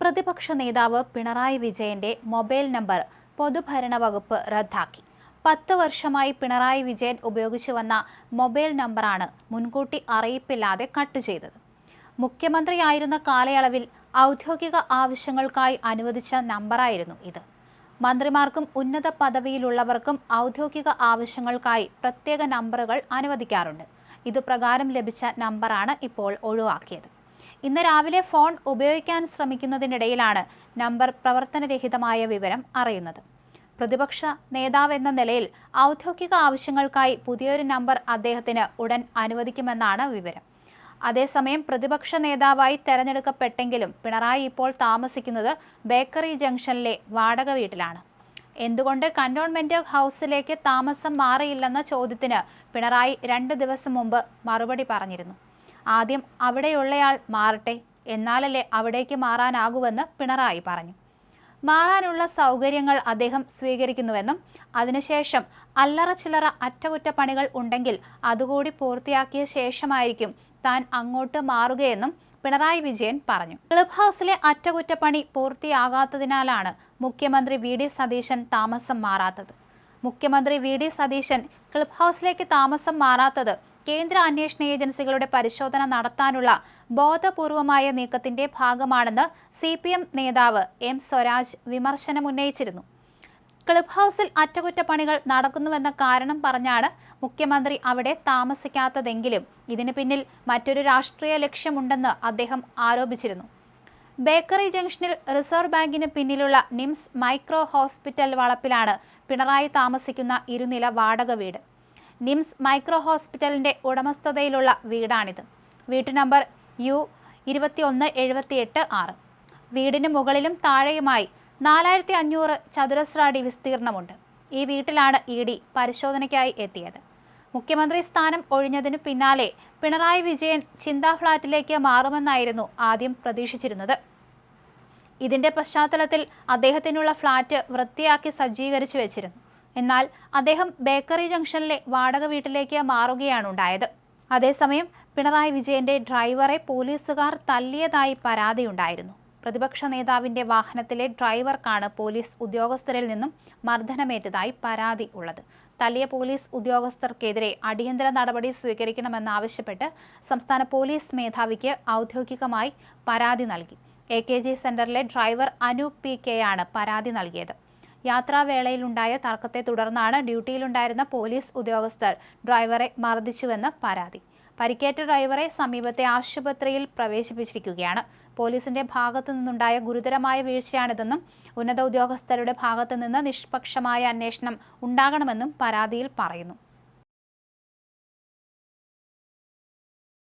പ്രതിപക്ഷ നേതാവ് പിണറായി വിജയന്റെ മൊബൈൽ നമ്പർ പൊതുഭരണ വകുപ്പ് റദ്ദാക്കി. 10 വർഷമായി പിണറായി വിജയൻ ഉപയോഗിച്ചു വന്ന മൊബൈൽ നമ്പറാണ് മുൻകൂട്ടി അറിയിപ്പില്ലാതെ കട്ട് ചെയ്തത്. മുഖ്യമന്ത്രിയായിരുന്ന കാലയളവിൽ ഔദ്യോഗിക ആവശ്യങ്ങൾക്കായി അനുവദിച്ച നമ്പറായിരുന്നു ഇത്. മന്ത്രിമാർക്കും ഉന്നത പദവിയിലുള്ളവർക്കും ഔദ്യോഗിക ആവശ്യങ്ങൾക്കായി പ്രത്യേക നമ്പറുകൾ അനുവദിക്കാറുണ്ട്. ഇതുപ്രകാരം ലഭിച്ച നമ്പറാണ് ഇപ്പോൾ ഒഴിവാക്കിയത്. ഇന്ന് രാവിലെ ഫോൺ ഉപയോഗിക്കാൻ ശ്രമിക്കുന്നതിനിടയിലാണ് നമ്പർ പ്രവർത്തനരഹിതമായ വിവരം അറിയുന്നത്. പ്രതിപക്ഷ നേതാവെന്ന നിലയിൽ ഔദ്യോഗിക ആവശ്യങ്ങൾക്കായി പുതിയൊരു നമ്പർ അദ്ദേഹത്തിന് ഉടൻ അനുവദിക്കുമെന്നാണ് വിവരം. അതേസമയം പ്രതിപക്ഷ നേതാവായി തെരഞ്ഞെടുക്കപ്പെട്ടെങ്കിലും പിണറായി ഇപ്പോൾ താമസിക്കുന്നത് ബേക്കറി ജംഗ്ഷനിലെ വാടക വീട്ടിലാണ്. എന്തുകൊണ്ട് കന്റോൺമെന്റ് ഹൗസിലേക്ക് താമസം മാറിയില്ലെന്ന ചോദ്യത്തിന് പിണറായി 2 ദിവസം മുമ്പ് മറുപടി പറഞ്ഞിരുന്നു. ആദ്യം അവിടെയുള്ളയാൾ മാറട്ടെ, എന്നാലല്ലേ അവിടേക്ക് മാറാനാകൂവെന്ന് പിണറായി പറഞ്ഞു. മാറാനുള്ള സൗകര്യങ്ങൾ അദ്ദേഹം സ്വീകരിക്കുന്നുവെന്നും അതിനുശേഷം അല്ലറ ചില്ലറ അറ്റകുറ്റപ്പണികൾ ഉണ്ടെങ്കിൽ അതുകൂടി പൂർത്തിയാക്കിയ ശേഷമായിരിക്കും താൻ അങ്ങോട്ട് മാറുകയെന്നും പിണറായി വിജയൻ പറഞ്ഞു. ക്ലബ് ഹൗസിലെ അറ്റകുറ്റപ്പണി പൂർത്തിയാകാത്തതിനാലാണ് മുഖ്യമന്ത്രി വി ഡി സതീശൻ താമസം മാറാത്തത്. മുഖ്യമന്ത്രി വി ഡി സതീശൻ ക്ലബ് ഹൗസിലേക്ക് താമസം മാറാത്തത് കേന്ദ്ര അന്വേഷണ ഏജൻസികളുടെ പരിശോധന നടത്താനുള്ള ബോധപൂർവമായ നീക്കത്തിന്റെ ഭാഗമാണെന്ന് CPM നേതാവ് M സ്വരാജ് വിമർശനമുന്നയിച്ചിരുന്നു. ക്ലബ് ഹൗസിൽ അറ്റകുറ്റപ്പണികൾ നടക്കുന്നുവെന്ന കാരണം പറഞ്ഞാണ് മുഖ്യമന്ത്രി അവിടെ താമസിക്കാത്തതെങ്കിലും ഇതിന് പിന്നിൽ മറ്റൊരു രാഷ്ട്രീയ ലക്ഷ്യമുണ്ടെന്ന് അദ്ദേഹം ആരോപിച്ചിരുന്നു. ബേക്കറി ജംഗ്ഷനിൽ റിസർവ് ബാങ്കിന് പിന്നിലുള്ള നിംസ് മൈക്രോ ഹോസ്പിറ്റൽ വളപ്പിലാണ് പിണറായി താമസിക്കുന്ന ഇരുനില വാടക വീട്. നിംസ് മൈക്രോ ഹോസ്പിറ്റലിന്റെ ഉടമസ്ഥതയിലുള്ള വീടാണിത്. വീട്ടു നമ്പർ U21786. വീടിന് മുകളിലും താഴെയുമായി 4500 ചതുരശ്ര അടി വിസ്തീർണമുണ്ട്. ഈ വീട്ടിലാണ് ED പരിശോധനയ്ക്കായി എത്തിയത്. മുഖ്യമന്ത്രി സ്ഥാനം ഒഴിഞ്ഞതിനു പിന്നാലെ പിണറായി വിജയൻ ചിന്താ ഫ്ളാറ്റിലേക്ക് മാറുമെന്നായിരുന്നു ആദ്യം പ്രതീക്ഷിച്ചിരുന്നത്. ഇതിന്റെ പശ്ചാത്തലത്തിൽ അദ്ദേഹത്തിനുള്ള ഫ്ളാറ്റ് വൃത്തിയാക്കി സജ്ജീകരിച്ചു വെച്ചിരുന്നു. എന്നാൽ അദ്ദേഹം ബേക്കറി ജംഗ്ഷനിലെ വാടക വീട്ടിലേക്ക് മാറുകയാണുണ്ടായത്. അതേസമയം പിണറായി വിജയന്റെ ഡ്രൈവറെ പോലീസുകാർ തല്ലിയതായി പരാതിയുണ്ടായിരുന്നു. പ്രതിപക്ഷ നേതാവിന്റെ വാഹനത്തിലെ ഡ്രൈവർക്കാണ് പോലീസ് ഉദ്യോഗസ്ഥരിൽ നിന്നും മർദ്ദനമേറ്റതായി പരാതി ഉള്ളത്. തല്ലിയ പോലീസ് ഉദ്യോഗസ്ഥർക്കെതിരെ അടിയന്തര നടപടി സ്വീകരിക്കണമെന്നാവശ്യപ്പെട്ട് സംസ്ഥാന പോലീസ് മേധാവിക്ക് ഔദ്യോഗികമായി പരാതി നൽകി. AKG സെന്ററിലെ ഡ്രൈവർ അനൂപ് PK യാണ് പരാതി നൽകിയത്. യാത്രാവേളയിലുണ്ടായ തർക്കത്തെ തുടർന്നാണ് ഡ്യൂട്ടിയിലുണ്ടായിരുന്ന പോലീസ് ഉദ്യോഗസ്ഥർ ഡ്രൈവറെ മർദ്ദിച്ചുവെന്ന് പരാതി. പരിക്കേറ്റ ഡ്രൈവറെ സമീപത്തെ ആശുപത്രിയിൽ പ്രവേശിപ്പിച്ചിരിക്കുകയാണ്. പോലീസിന്റെ ഭാഗത്തു നിന്നുണ്ടായ ഗുരുതരമായ വീഴ്ചയാണിതെന്നും ഉന്നത ഉദ്യോഗസ്ഥരുടെ ഭാഗത്തു നിന്ന് നിഷ്പക്ഷമായ അന്വേഷണം ഉണ്ടാകണമെന്നും പരാതിയിൽ പറയുന്നു.